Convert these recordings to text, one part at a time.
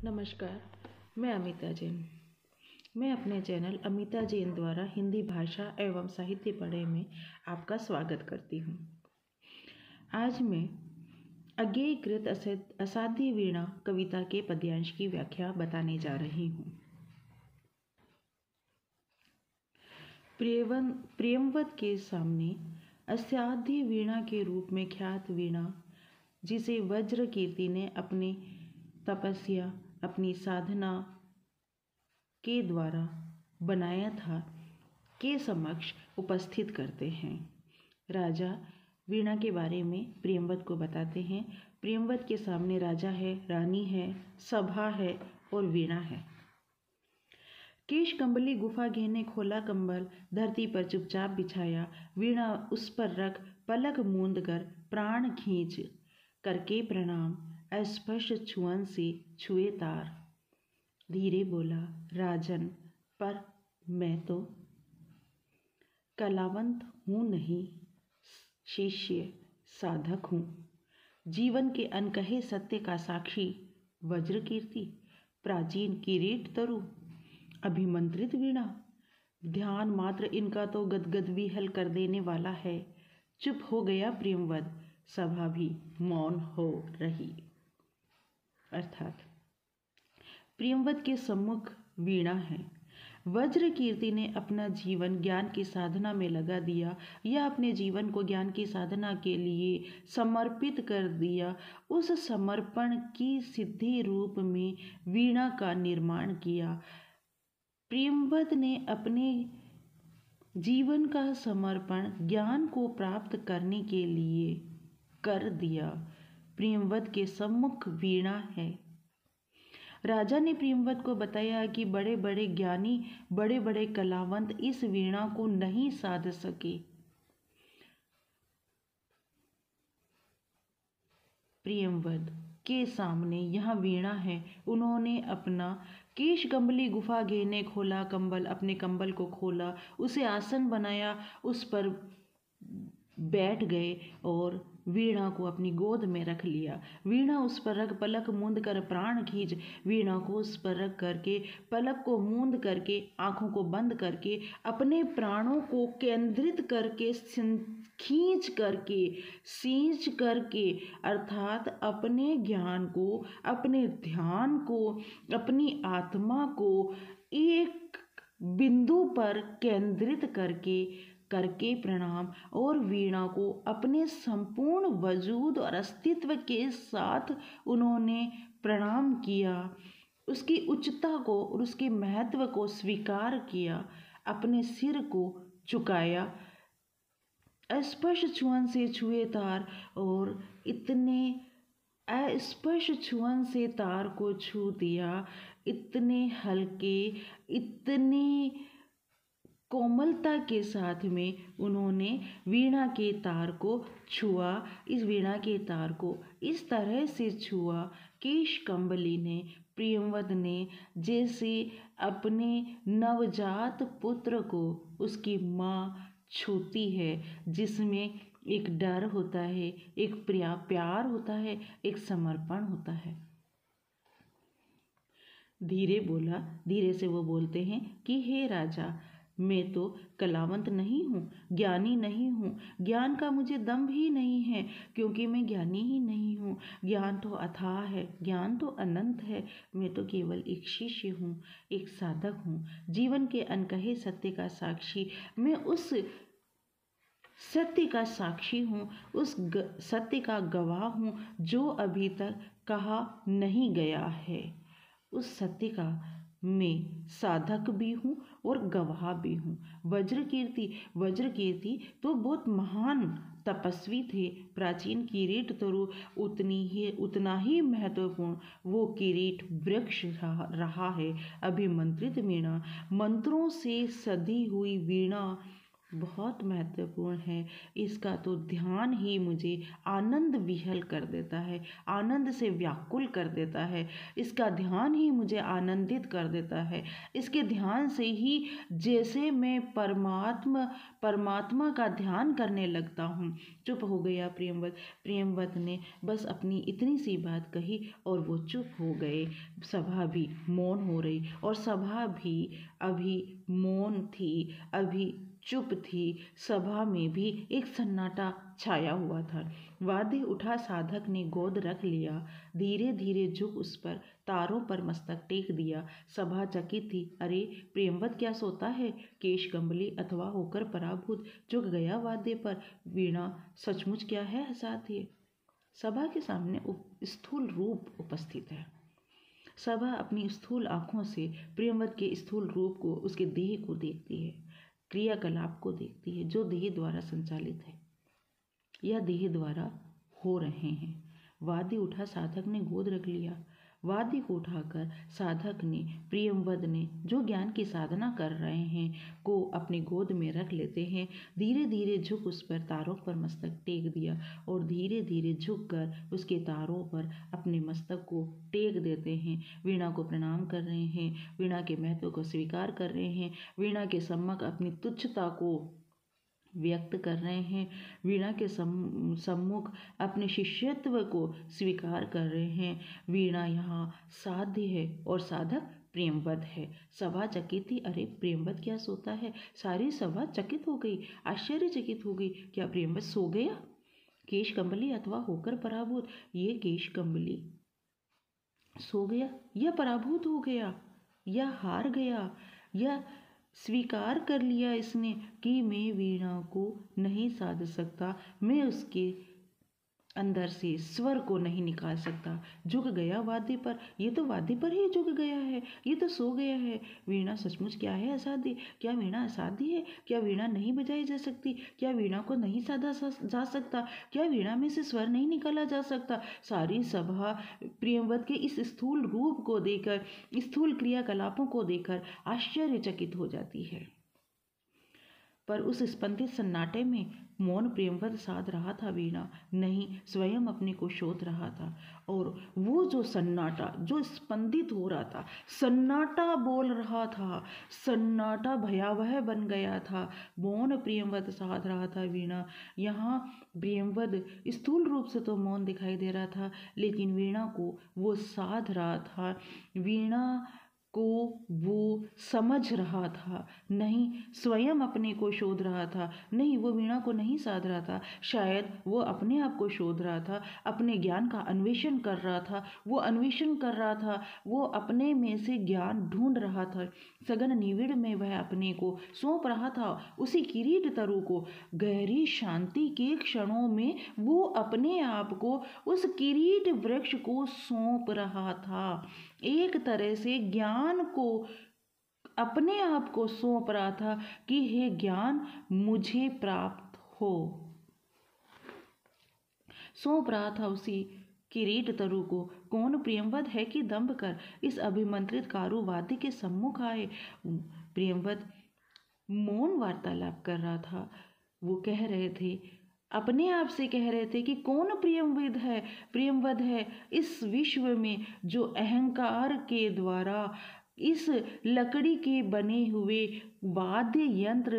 नमस्कार, मैं अमिता जैन। मैं अपने चैनल अमिता जैन द्वारा हिंदी भाषा एवं साहित्य पढ़े में आपका स्वागत करती हूँ। आज मैं अज्ञेयकृत असाध्य वीणा कविता के पद्यांश की व्याख्या बताने जा रही हूँ। प्रियंवद के सामने असाध्य वीणा के रूप में ख्यात वीणा, जिसे वज्रकीर्ति ने अपने तपस्या, अपनी साधना के द्वारा बनाया था, के समक्ष उपस्थित करते हैं। राजा वीणा के बारे में प्रियंवद को बताते हैं। प्रियंवद के सामने राजा है, रानी है, सभा है और वीणा है। केश कंबली गुफा घेने खोला कंबल, धरती पर चुपचाप बिछाया, वीणा उस पर रख पलक मूंद कर प्राण खींच करके प्रणाम, अस्पष्ट छुअन से छुए तार। धीरे बोला राजन, पर मैं तो कलावंत हूँ नहीं, शिष्य साधक हूँ। जीवन के अनकहे सत्य का साक्षी वज्रकीर्ति, प्राचीन किरीट तरु, अभिमंत्रित वीणा, ध्यान मात्र इनका तो गदगद विहल कर देने वाला है। चुप हो गया प्रियंवद, सभा भी मौन हो रही। अर्थात प्रियंवद के सम्मुख वीणा है। वज्रकीर्ति ने अपना जीवन ज्ञान की साधना में लगा दिया, या अपने जीवन को ज्ञान की साधना के लिए समर्पित कर दिया। उस समर्पण की सिद्धि रूप में वीणा का निर्माण किया। प्रियंवद ने अपने जीवन का समर्पण ज्ञान को प्राप्त करने के लिए कर दिया। प्रियंवद के सम्मुख वीणा है। राजा ने प्रियंवद को बताया कि बड़े बड़े ज्ञानी, बड़े बड़े कलावंत इस वीणा को नहीं साध सके। प्रियंवद के सामने यह वीणा है। उन्होंने अपना केश कंबली गुफा घेने खोला कंबल, अपने कंबल को खोला, उसे आसन बनाया, उस पर बैठ गए और वीणा को अपनी गोद में रख लिया। वीणा उस पर रख पलक मूंद कर प्राण खींच, वीणा को उस पर रख करके पलक को मूंद करके आंखों को बंद करके अपने प्राणों को केंद्रित करके खींच करके सींच करके, अर्थात अपने ज्ञान को, अपने ध्यान को, अपनी आत्मा को एक बिंदु पर केंद्रित करके प्रणाम, और वीणा को अपने संपूर्ण वजूद और अस्तित्व के साथ उन्होंने प्रणाम किया। उसकी उच्चता को और उसके महत्व को स्वीकार किया, अपने सिर को झुकाया, अस्पष्ट छुअन से छुए तार, और इतने अस्पष्ट छुअन से तार को छू दिया। इतने हल्के, इतने कोमलता के साथ में उन्होंने वीणा के तार को छुआ। इस वीणा के तार को इस तरह से छुआ, केश कंबली ने, प्रियंवद ने, जैसे अपने नवजात पुत्र को उसकी माँ छूती है, जिसमें एक डर होता है, एक प्यार होता है, एक समर्पण होता है। धीरे बोला, धीरे से वो बोलते हैं कि हे राजा, मैं तो कलावंत नहीं हूँ, ज्ञानी नहीं हूँ, ज्ञान का मुझे दम्भ ही नहीं है, क्योंकि मैं ज्ञानी ही नहीं हूँ। ज्ञान तो अथाह है, ज्ञान तो अनंत है। मैं तो केवल एक शिष्य हूँ, एक साधक हूँ, जीवन के अनकहे सत्य का साक्षी। मैं उस सत्य का साक्षी हूँ, उस सत्य का गवाह हूँ जो अभी तक कहा नहीं गया है। उस सत्य का मैं साधक भी हूँ और गवाह भी हूँ। वज्रकीर्ति तो बहुत महान तपस्वी थे। प्राचीन किरीट तरु उतना ही महत्वपूर्ण वो किरीट वृक्ष रहा है। अभिमंत्रित वीणा, मंत्रों से सधी हुई वीणा, बहुत महत्वपूर्ण है। इसका तो ध्यान ही मुझे आनंद विह्वल कर देता है, आनंद से व्याकुल कर देता है। इसका ध्यान ही मुझे आनंदित कर देता है। इसके ध्यान से ही जैसे मैं परमात्मा का ध्यान करने लगता हूँ। चुप हो गया प्रियंवद। प्रियंवद ने बस अपनी इतनी सी बात कही और वो चुप हो गए। सभा भी मौन हो रही और सभा भी अभी मौन थी, अभी चुप थी। सभा में भी एक सन्नाटा छाया हुआ था। वाद्य उठा, साधक ने गोद रख लिया, धीरे धीरे झुक उस पर तारों पर मस्तक टेक दिया। सभा चकित थी। अरे प्रियंवद क्या सोता है? केश कंबली अथवा होकर पराभूत झुक गया वाद्य पर। वीणा सचमुच क्या है असाध्य? सभा के सामने स्थूल रूप उपस्थित है। सभा अपनी स्थूल आंखों से प्रियंवद के स्थूल रूप को, उसके देह को देखती है, क्रियाकलाप को देखती है जो देह द्वारा संचालित है या देह द्वारा हो रहे हैं। वादी उठा, साधक ने गोद रख लिया। वादी को उठाकर साधक ने, प्रियंवद ने जो ज्ञान की साधना कर रहे हैं को अपनी गोद में रख लेते हैं। धीरे धीरे झुक उस पर तारों पर मस्तक टेक दिया और धीरे धीरे झुक कर उसके तारों पर अपने मस्तक को टेक देते हैं। वीणा को प्रणाम कर रहे हैं, वीणा के महत्व को स्वीकार कर रहे हैं, वीणा के सम्मुख अपनी तुच्छता को व्यक्त कर रहे हैं, वीणा के सम्मुख अपने शिष्यत्व को स्वीकार कर रहे हैं। वीणा यहाँ साध्य है और साधक प्रियंवद है। सभा चकित थी। अरे प्रियंवद क्या सोता है? सारी सभा चकित हो गई, आश्चर्यचकित हो गई। क्या प्रियंवद सो गया? केश कंबली अथवा होकर पराभूत? ये केश कंबली सो गया या पराभूत हो गया या हार गया या स्वीकार कर लिया इसने कि मैं वीणा को नहीं साध सकता, मैं उसके अंदर से स्वर को नहीं निकाल सकता। झुक गया वाद्य पर। ये तो वाद्य पर ही झुक गया है, ये तो सो गया है। वीणा सचमुच क्या है असाध्य? क्या वीणा असाध्य है? क्या वीणा नहीं बजाई जा सकती? क्या वीणा को नहीं साधा जा सकता? क्या वीणा में से स्वर नहीं निकाला जा सकता? सारी सभा प्रियंवद के इस स्थूल रूप को देखकर, स्थूल क्रियाकलापों को देखकर आश्चर्यचकित हो जाती है। पर उस स्पंदित सन्नाटे में मौन प्रियंवद साध रहा था, वीणा नहीं, स्वयं अपने को शोध रहा था। और वो जो सन्नाटा, जो स्पंदित हो रहा था, सन्नाटा बोल रहा था, सन्नाटा भयावह बन गया था। मौन प्रियंवद साध रहा था, वीणा। यहाँ प्रियंवद स्थूल रूप से तो मौन दिखाई दे रहा था, लेकिन वीणा को वो साध रहा था, वीणा को वो समझ रहा था। नहीं, स्वयं अपने को शोध रहा था। नहीं, वो वीणा को नहीं साध रहा था, शायद वो अपने आप को शोध रहा था, अपने ज्ञान का अन्वेषण कर रहा था। वो अन्वेषण कर रहा था, वो अपने में से ज्ञान ढूंढ रहा था। सघन निविड़ में वह अपने को सौंप रहा था, उसी किरीट तरु को। गहरी शांति के क्षणों में वो अपने आप को उस किरीट वृक्ष को सौंप रहा था। एक तरह से ज्ञान को, अपने आप को सौंप रहा था कि हे ज्ञान मुझे प्राप्त हो। सौंप रहा था उसी किरीट तरु को। कौन प्रियंवद है कि दंभ कर इस अभिमंत्रित कारू वाद्य के सम्मुख आए? प्रियंवद मौन वार्तालाप कर रहा था। वो कह रहे थे, अपने आप से कह रहे थे कि कौन प्रियंवद है इस विश्व में जो अहंकार के द्वारा इस लकड़ी के बने हुए वाद्य यंत्र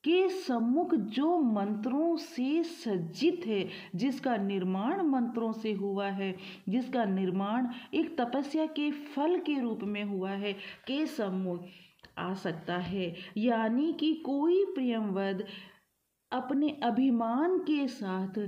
के सम्मुख जो मंत्रों से सज्जित है, जिसका निर्माण मंत्रों से हुआ है, जिसका निर्माण एक तपस्या के फल के रूप में हुआ है, के सम्मुख आ सकता है। यानी कि कोई प्रियंवद अपने अभिमान के साथ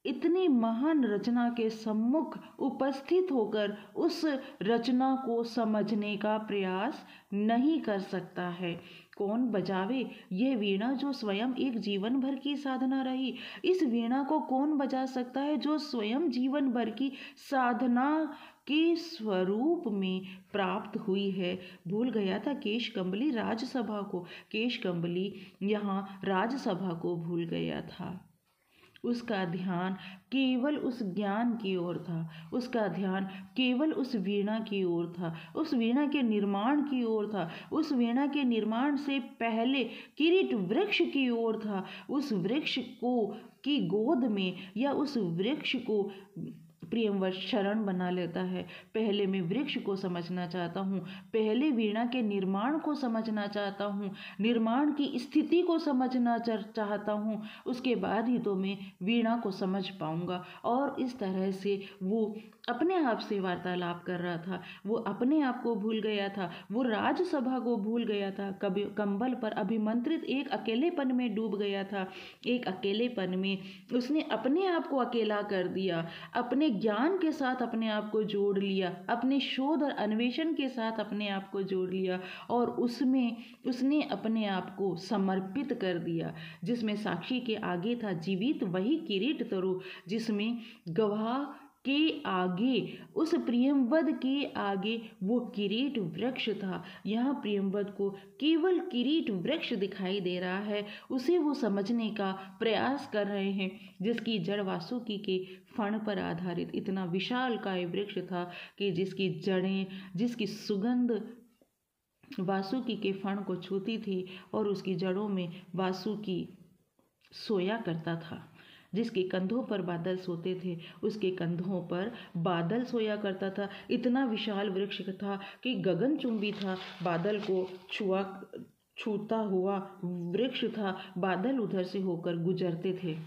इतनी महान रचना के सम्मुख उपस्थित होकर उस रचना को समझने का प्रयास नहीं कर सकता है। कौन बजावे ये वीणा जो स्वयं एक जीवन भर की साधना रही? इस वीणा को कौन बजा सकता है जो स्वयं जीवन भर की साधना के स्वरूप में प्राप्त हुई है? भूल गया था केश कंबली राजसभा को। केश कंबली यहाँ राजसभा को भूल गया था। उसका ध्यान केवल उस ज्ञान की ओर था, उसका ध्यान केवल उस वीणा की ओर था, उस वीणा के निर्माण की ओर था, उस वीणा के निर्माण से पहले किरीट वृक्ष की ओर था, उस वृक्ष को की गोद में या उस वृक्ष को प्रियंवद शरण बना लेता है। पहले मैं वृक्ष को समझना चाहता हूँ, पहले वीणा के निर्माण को समझना चाहता हूँ, निर्माण की स्थिति को समझना चाहता हूँ, उसके बाद ही तो मैं वीणा को समझ पाऊँगा। और इस तरह से वो अपने आप से वार्तालाप कर रहा था, वो अपने आप को भूल गया था, वो राजसभा को भूल गया था, कभी कंबल पर अभिमंत्रित एक अकेलेपन में डूब गया था। एक अकेलेपन में उसने अपने आप को अकेला कर दिया, अपने ज्ञान के साथ अपने आप को जोड़ लिया, अपने शोध और अन्वेषण के साथ अपने आप को जोड़ लिया, और उसमें उसने अपने आप को समर्पित कर दिया। जिसमें साक्षी के आगे था जीवित वही किरीट तरु, जिसमें गवाह के आगे, उस प्रियंवद के आगे वो किरीट वृक्ष था। यहाँ प्रियंवद को केवल किरीट वृक्ष दिखाई दे रहा है, उसे वो समझने का प्रयास कर रहे हैं, जिसकी जड़ वासुकी के फण पर आधारित इतना विशाल काय वृक्ष था कि जिसकी जड़ें, जिसकी सुगंध वासुकी के फण को छूती थी, और उसकी जड़ों में वासुकी सोया करता था। जिसके कंधों पर बादल सोते थे, उसके कंधों पर बादल सोया करता था। इतना विशाल वृक्ष था कि गगनचुंबी था, बादल को छूता हुआ वृक्ष था, बादल उधर से होकर गुजरते थे।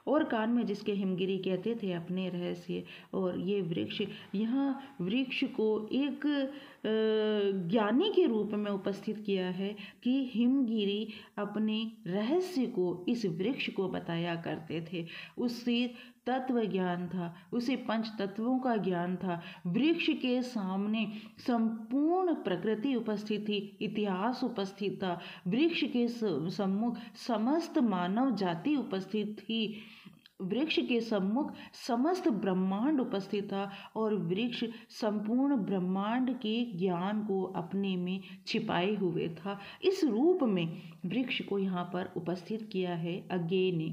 और कान में जिसके हिमगिरी कहते थे अपने रहस्य। और ये वृक्ष, यहाँ वृक्ष को एक ज्ञानी के रूप में उपस्थित किया है कि हिमगिरी अपने रहस्य को इस वृक्ष को बताया करते थे। उससे तत्व ज्ञान था, उसे पंच तत्वों का ज्ञान था। वृक्ष के सामने संपूर्ण प्रकृति उपस्थित थी, इतिहास उपस्थित था। वृक्ष के सम्मुख समस्त मानव जाति उपस्थित थी, वृक्ष के सम्मुख समस्त ब्रह्मांड उपस्थित था, और वृक्ष संपूर्ण ब्रह्मांड के ज्ञान को अपने में छिपाए हुए था। इस रूप में वृक्ष को यहाँ पर उपस्थित किया है अज्ञेय ने।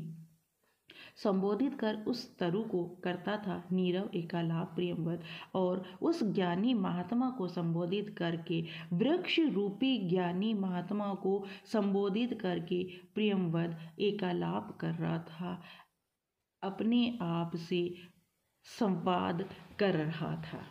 संबोधित कर उस तरु को करता था नीरव एकालाप प्रियंवद, और उस ज्ञानी महात्मा को संबोधित करके, वृक्ष रूपी ज्ञानी महात्मा को संबोधित करके प्रियंवद एकालाप कर रहा था, अपने आप से संवाद कर रहा था।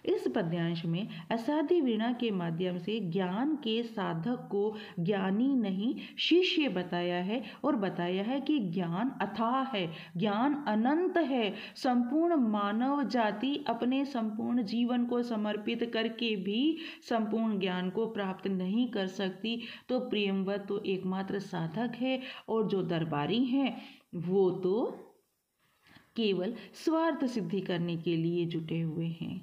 इस पद्यांश में असाध्य वीणा के माध्यम से ज्ञान के साधक को ज्ञानी नहीं शिष्य बताया है, और बताया है कि ज्ञान अथाह है, ज्ञान अनंत है। संपूर्ण मानव जाति अपने संपूर्ण जीवन को समर्पित करके भी संपूर्ण ज्ञान को प्राप्त नहीं कर सकती, तो प्रियंवद तो एकमात्र साधक है, और जो दरबारी हैं वो तो केवल स्वार्थ सिद्धि करने के लिए जुटे हुए हैं।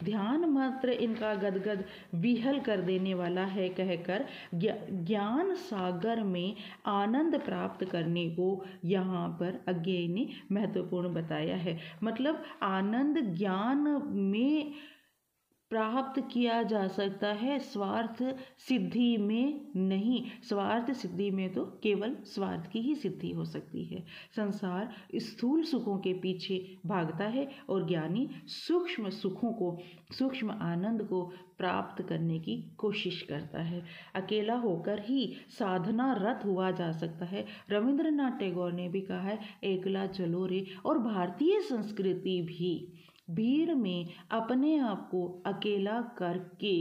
ध्यान मात्र इनका गदगद विहल कर देने वाला है कहकर ज्ञान सागर में आनंद प्राप्त करने को यहाँ पर अज्ञेय ने महत्वपूर्ण बताया है। मतलब आनंद ज्ञान में प्राप्त किया जा सकता है, स्वार्थ सिद्धि में नहीं। स्वार्थ सिद्धि में तो केवल स्वार्थ की ही सिद्धि हो सकती है। संसार स्थूल सुखों के पीछे भागता है, और ज्ञानी सूक्ष्म सुखों को, सूक्ष्म आनंद को प्राप्त करने की कोशिश करता है। अकेला होकर ही साधना रत हुआ जा सकता है। रविंद्रनाथ टैगोर ने भी कहा है, एकला चलो रे। और भारतीय संस्कृति भी भीड़ में अपने आप को अकेला करके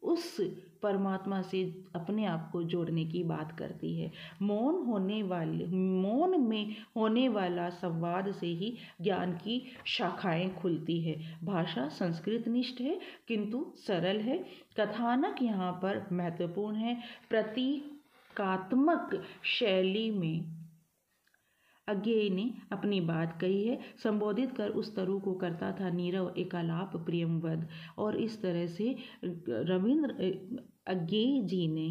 उस परमात्मा से अपने आप को जोड़ने की बात करती है। मौन में होने वाला संवाद से ही ज्ञान की शाखाएं खुलती है। भाषा संस्कृत निष्ठ है किंतु सरल है। कथानक यहाँ पर महत्वपूर्ण है। प्रतीकात्मक शैली में अज्ञेय ने अपनी बात कही है। संबोधित कर उस तरु को करता था नीरव एकालाप प्रियंवद। और इस तरह से अज्ञेय जी ने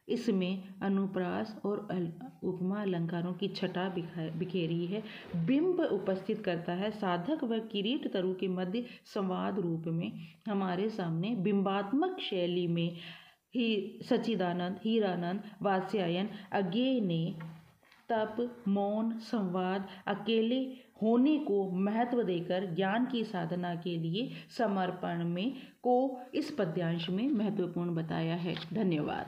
इसमें अनुप्रास और उपमा अलंकारों की छटा बिखेरी है। बिंब उपस्थित करता है। साधक व किरीट तरु के मध्य संवाद रूप में हमारे सामने बिंबात्मक शैली में ही सच्चिदानंद, हीरानंद, वात्स्यायन, अज्ञेय ने तप, मौन, संवाद, अकेले होने को महत्व देकर ज्ञान की साधना के लिए समर्पण में को इस पद्यांश में महत्वपूर्ण बताया है। धन्यवाद।